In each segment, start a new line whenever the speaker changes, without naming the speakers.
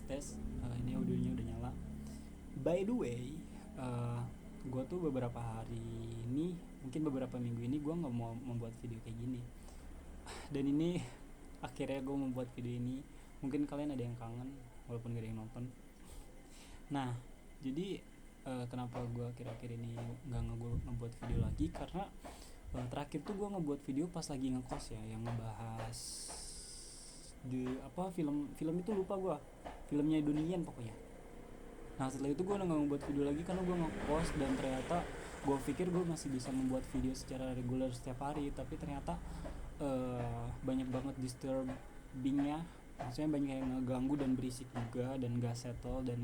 tes. Ini audionya udah nyala. By the way, gue tuh beberapa hari ini, mungkin beberapa minggu ini gue nggak mau membuat video kayak gini. Dan ini akhirnya gue membuat video ini. Mungkin kalian ada yang kangen, walaupun gak ada yang nonton. Nah, jadi kenapa gue akhir-akhir ini nggak ngebuat video lagi? Karena terakhir tuh gue ngebuat video pas lagi ngekos ya, yang ngebahas di apa film itu, lupa gue filmnya Dunian pokoknya. Nah setelah itu gue udah gak ngebuat video lagi karena gue ngekos, dan ternyata gue pikir gue masih bisa membuat video secara reguler setiap hari, tapi ternyata banyak banget disturbingnya, maksudnya banyak yang ngeganggu dan berisik juga, dan gak settle dan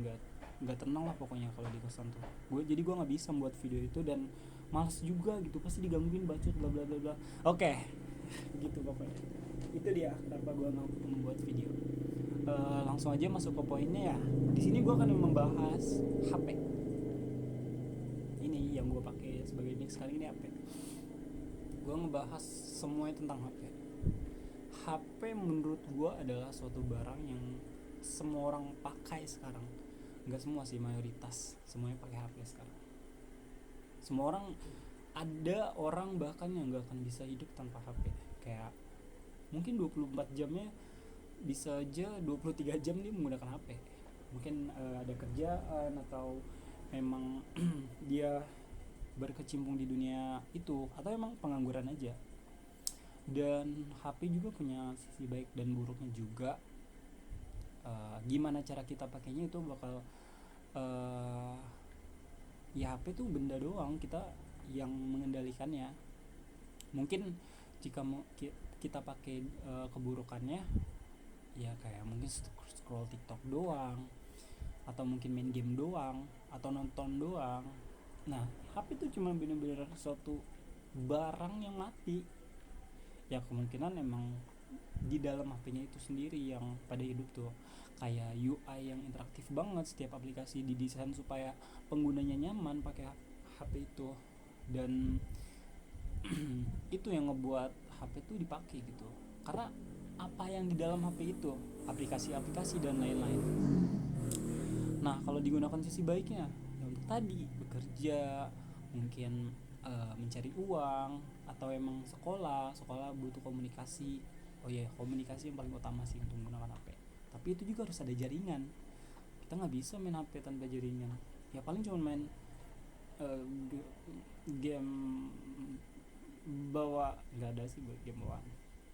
gak tenang lah pokoknya kalau di kosan tuh. Jadi gue nggak bisa membuat video itu, dan males juga gitu, pasti digangguin bacot bla bla bla bla. Oke, gitu pokoknya. Itu dia kenapa gue nggak membuat video. Langsung aja masuk ke poinnya ya. Di sini gue akan membahas HP. Ini yang gue pakai sebagai mic sekarang ini HP. Gue ngebahas semuanya tentang HP. HP menurut gue adalah suatu barang yang semua orang pakai sekarang. Nggak semua sih, mayoritas semuanya pakai HP sekarang. Semua orang, ada orang bahkan yang nggak akan bisa hidup tanpa HP. Kayak mungkin 24 jamnya bisa aja 23 jam dia menggunakan HP. Mungkin ada kerjaan atau memang dia berkecimpung di dunia itu, atau emang pengangguran aja. Dan HP juga punya sisi baik dan buruknya juga. Gimana cara kita pakainya itu bakal ya HP tuh benda doang, kita yang mengendalikannya. Mungkin jika kita pakai keburukannya, ya kayak mungkin scroll TikTok doang, atau mungkin main game doang, atau nonton doang. Nah, HP tuh cuma bener-bener suatu barang yang mati. Ya kemungkinan emang di dalam HP-nya itu sendiri yang pada hidup tuh kayak UI yang interaktif banget, setiap aplikasi didesain supaya penggunanya nyaman pakai HP itu. Dan itu yang ngebuat HP itu dipakai gitu, karena apa yang di dalam HP itu, aplikasi-aplikasi dan lain-lain. Nah kalau digunakan sisi baiknya, ya untuk tadi bekerja, mungkin mencari uang, atau emang sekolah butuh komunikasi. Oh iya, komunikasi yang paling utama sih untuk menggunakan HP. Tapi itu juga harus ada jaringan. Kita nggak bisa main HP tanpa jaringan. Ya paling cuma main game bawa, nggak ada sih buat game bawaan.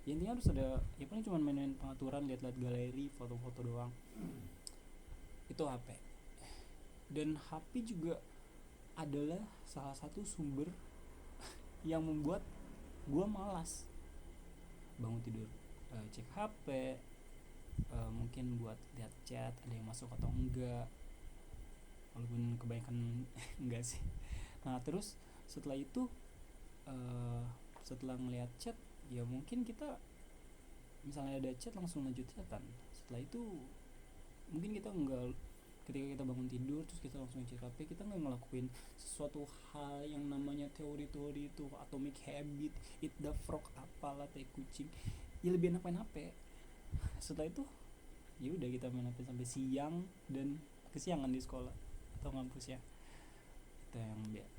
Ya intinya harus ada, ya paling cuma main pengaturan, lihat-lihat galeri, foto-foto doang. Itu HP. Dan HP juga adalah salah satu sumber yang membuat gue malas bangun tidur, cek HP, mungkin buat lihat chat ada yang masuk atau enggak, walaupun kebanyakan enggak sih. Nah terus setelah itu, setelah ngelihat chat, ya mungkin kita misalnya ada chat langsung lanjut chatan. Setelah itu mungkin kita enggak, ketika kita bangun tidur terus kita langsung ngecek HP, kita nggak ngelakuin sesuatu hal yang namanya teori-teori itu, atomic habit, eat the frog, apalah tai kucing. Ya lebih enak main HP. Setelah itu ya udah kita main HP sampai siang dan kesiangan di sekolah atau ngampus ya.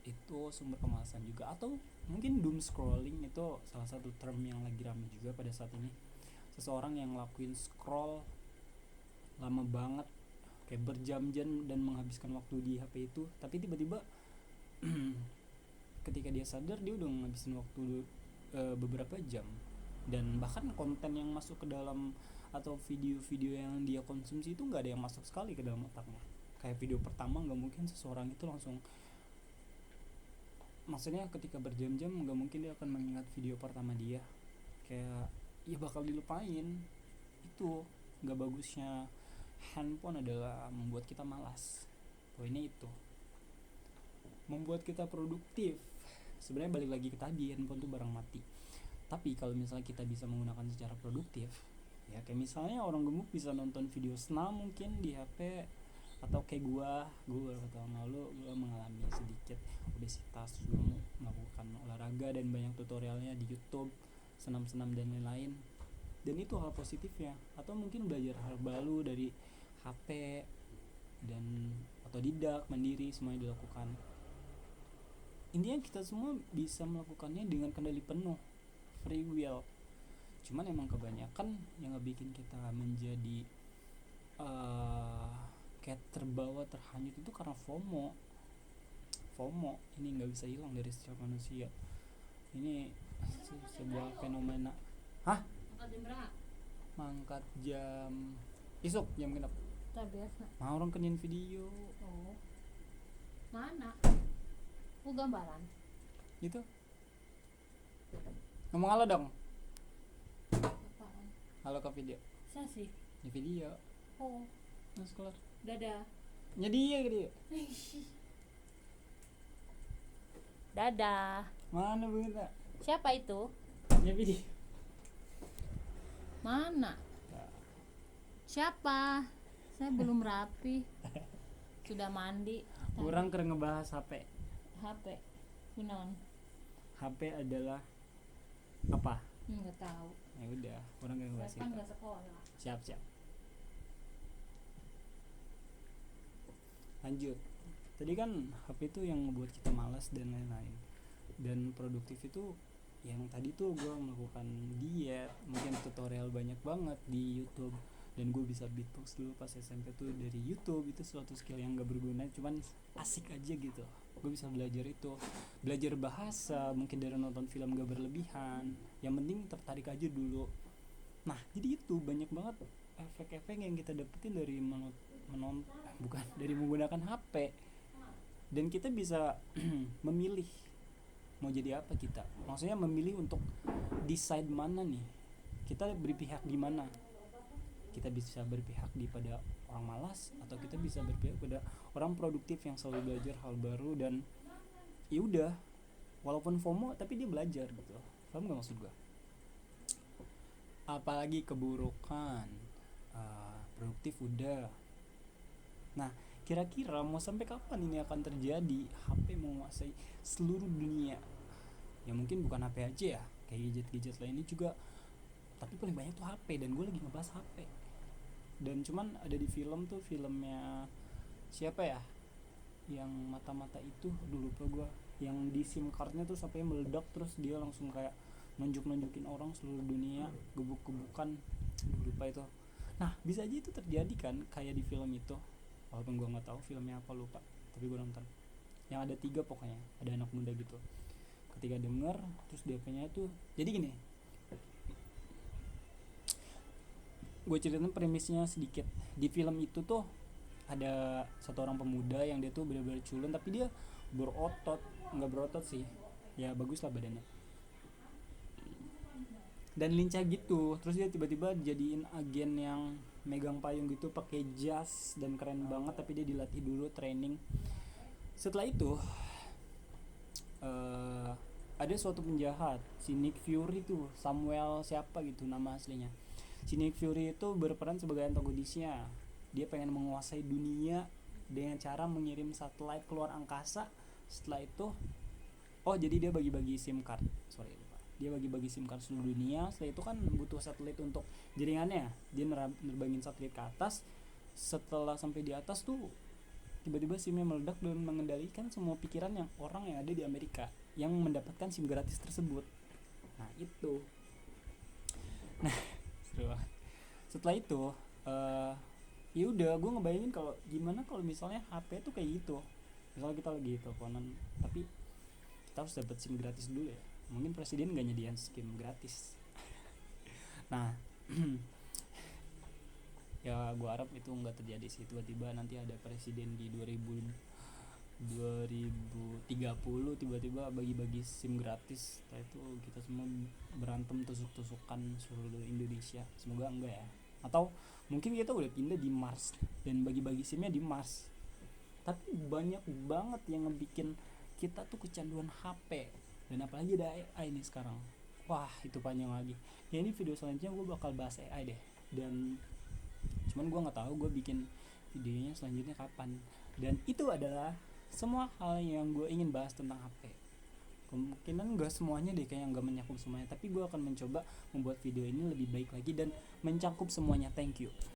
Itu sumber kemalasan juga. Atau mungkin doom scrolling, itu salah satu term yang lagi ramai juga pada saat ini. Seseorang yang ngelakuin scroll lama banget, kayak berjam-jam, dan menghabiskan waktu di HP itu, tapi tiba-tiba ketika dia sadar dia udah ngabisin waktu beberapa jam. Dan bahkan konten yang masuk ke dalam, atau video-video yang dia konsumsi itu gak ada yang masuk sekali ke dalam otaknya. Kayak video pertama gak mungkin seseorang itu langsung, maksudnya ketika berjam-jam gak mungkin dia akan mengingat video pertama dia. Kayak ya bakal dilupain. Itu gak bagusnya handphone adalah membuat kita malas. Poinnya itu membuat kita produktif. Sebenarnya balik lagi ke tadi, handphone tuh barang mati. Tapi kalau misalnya kita bisa menggunakan secara produktif, ya kayak misalnya orang gemuk bisa nonton video senam mungkin di HP, atau kayak gue beberapa tahun lalu gue mengalami sedikit obesitas, gue melakukan olahraga dan banyak tutorialnya di YouTube, senam-senam dan lain-lain. Dan itu hal positifnya. Atau mungkin belajar hal baru dari HP dan otodidak, mandiri, semuanya dilakukan. Intinya kita semua bisa melakukannya dengan kendali penuh, free will. Cuman emang kebanyakan yang ngebikin kita menjadi kayak terbawa terhanyut itu karena FOMO. FOMO ini nggak bisa hilang dari setiap manusia. Ini sebuah fenomena. Hah? Mangkat jam isuk jam genap.
Tak biasa.
Mau orang kenin video.
Oh. Mana? Gambaran.
Gitu. Ngomong halo dong.
Apaan?
Halo ke video.
Saya sih.
Ini video.
Oh.
Mas keluar.
Dadah.
Jadi ya gitu.
Dadah.
Mana begitu?
Siapa itu?
Ya video.
Mana? Siapa? Saya belum rapi. Sudah mandi.
Kurang keren ngebahas HP.
HP. Kunaon?
HP adalah apa?
Enggak tahu.
Ya udah, kurang keren ngebahas
Saya kan
itu.
enggak sekolah.
Siap. Lanjut. Tadi kan HP itu yang membuat kita malas dan lain-lain. Dan produktif itu yang tadi tuh gue melakukan diet, mungkin tutorial banyak banget di YouTube. Dan gue bisa beatbox dulu pas SMP tuh dari YouTube. Itu suatu skill yang gak berguna, cuman asik aja gitu. Gue bisa belajar itu, belajar bahasa, mungkin dari nonton film gak berlebihan. Yang penting tertarik aja dulu. Nah jadi itu banyak banget efek-efek yang kita dapetin dari dari menggunakan HP. Dan kita bisa memilih mau jadi apa kita. Maksudnya memilih untuk decide mana nih kita berpihak di mana. Kita bisa berpihak di pada orang malas, atau kita bisa berpihak pada orang produktif yang selalu belajar hal baru. Dan ya udah, walaupun FOMO tapi dia belajar gitu. Paham gak maksud gue? Apalagi keburukan, produktif udah. Nah kira-kira mau sampai kapan ini akan terjadi HP menguasai seluruh dunia? Ya mungkin bukan HP aja ya, kayak gadget-gadget lainnya juga, tapi paling banyak tuh HP. Dan gue lagi ngebahas HP. Dan cuman ada di film tuh, filmnya siapa ya, yang mata-mata itu dulu lupa gue, yang di SIM cardnya tuh sampai meledak, terus dia langsung kayak nunjukin orang seluruh dunia, gebuk-gebukan, lupa itu. Nah bisa aja itu terjadi kan kayak di film itu, walaupun gue nggak tahu filmnya apa, lupa, tapi gue nonton. Yang ada 3 pokoknya, ada anak muda gitu, ketika denger terus DP-nya itu jadi gini. Gue ceritain premisnya sedikit. Di film itu tuh ada satu orang pemuda yang dia tuh benar-benar culun, tapi dia nggak berotot sih, ya bagus lah badannya, dan lincah gitu. Terus dia tiba-tiba jadiin agen yang megang payung gitu, pakai jas dan keren banget, tapi dia dilatih dulu training. Setelah itu ada suatu penjahat, si Nick Fury tuh, Samuel siapa gitu nama aslinya. Si Nick Fury itu berperan sebagai antagonisnya. Dia pengen menguasai dunia dengan cara mengirim satelit keluar angkasa. Setelah itu jadi dia bagi-bagi SIM card. Dia bagi-bagi SIM card seluruh dunia. Setelah itu kan butuh satelit untuk jaringannya. Dia nerbangin satelit ke atas. Setelah sampai di atas tuh tiba-tiba SIM-nya meledak dan mengendalikan semua pikiran yang orang yang ada di Amerika yang mendapatkan SIM gratis tersebut. Nah itu. Setelah itu ya udah, gue ngebayangin kalau gimana kalau misalnya HP tuh kayak gitu. Misalnya kita lagi teleponan, tapi kita harus dapat SIM gratis dulu ya. Mungkin presiden gak nyediain SIM gratis. Nah ya gue harap itu nggak terjadi sih. Tiba-tiba nanti ada presiden di 2030 tiba-tiba bagi-bagi SIM gratis. Setelah itu kita semua berantem tusuk-tusukan seluruh Indonesia. Semoga enggak ya. Atau mungkin kita udah pindah di Mars dan bagi-bagi SIM-nya di Mars. Tapi banyak banget yang ngebikin kita tuh kecanduan HP. Dan apalagi ada AI nih sekarang. Wah itu panjang lagi. Ya ini video selanjutnya gue bakal bahas AI deh. Dan cuman gue nggak tahu gue bikin videonya selanjutnya kapan. Dan itu adalah semua hal yang gue ingin bahas tentang HP. Kemungkinan gak semuanya deh, kayaknya gak mencakup semuanya, tapi gue akan mencoba membuat video ini lebih baik lagi dan mencakup semuanya. Thank you.